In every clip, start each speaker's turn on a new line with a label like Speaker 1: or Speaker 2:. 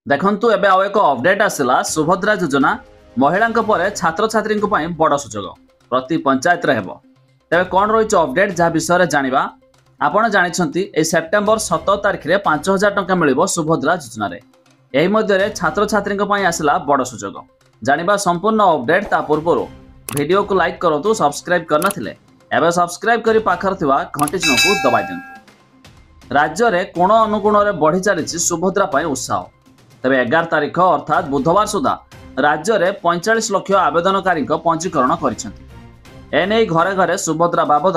Speaker 1: देखंतु एबे आउ एक अपडेट आसिला सुभद्रा योजना महिला छात्र छात्री बड़ सुजोग प्रति पंचायत हेबो। तेबे कौन रही अपडेट जहाँ विषय जाना आपण जानी सेप्टेम्बर 17 तारिख में 5000 टंका मिल सुभद्रा योजना यही मध्य छात्र छात्री आसला बड़ सुजोग जाना संपूर्ण अपडेट ता पूर्व वीडियो को लाइक करूँ सब्सक्राइब करनथिले एबे सब्सक्राइब करी पाखर थिबा घंटी चिन्ह को दबाई दियंतु। राज्य में कोण अनुकोण में बढ़ी चली सुभद्रा उत्साह। तेबे 11 तारिख अर्थात बुधवार सुधा राज्य में 45 लाख आवेदनकारी पंजीकरण कर एने घरे घरे सुभद्रा बाबद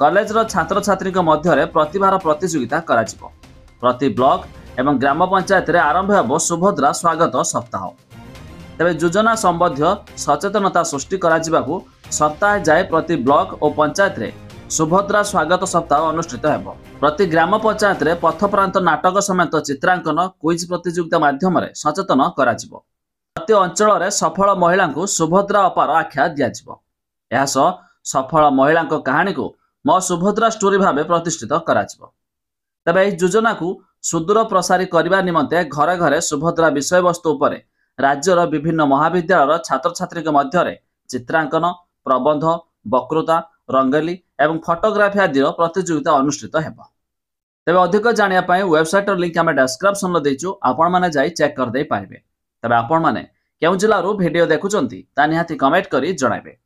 Speaker 1: कॉलेज छात्र छात्री मध्य प्रतिभार प्रतियोगिता करा जिवो। प्रति ब्लॉक एवं ग्राम पंचायत रे आरंभ हेबो सुभद्रा स्वागत सप्ताह। तेबे योजना संबंधी सचेतनता सृष्टि करा जिबाकू सप्ताह जाए प्रति ब्लॉक और पंचायत रे सुभद्रा स्वागत सप्ताह अनुष्ठित हेबो। प्रति ग्राम पंचायत रे पथप्रांत नाटक समेत चित्रांकन क्विज प्रतियोगिता माध्यम सचेतन करा जिवो। प्रति अंचल रे सफल महिला को सुभद्रा अपार आख्या दिया जिवो। एहा सह सफल महिला कहानी को मो सुभद्रा स्टोरी भाव प्रतिष्ठित करा जिवो। तबे एही योजना को सुदूर प्रसारी करबा निमंते घरे घरे सुभद्रा विषय वस्तु उपरे राज्यर विभिन्न महाविद्यालय छात्र छात्री मध्य चित्रांकन प्रबंध वक्तृता रंगोली एवं फोटोग्राफी आदि प्रतियोगिता अनुष्ठित हेबो। तेबे अधिक जानिया पई वेबसाइट लिंक आमे डिस्क्रिप्शन रे देइछु, आपण माने जाई चेक कर दे पारिबे। तबे आपण माने केउ जिल्ला रो वीडियो देखुचंती ता निहाती कमेंट करी जणाइबे।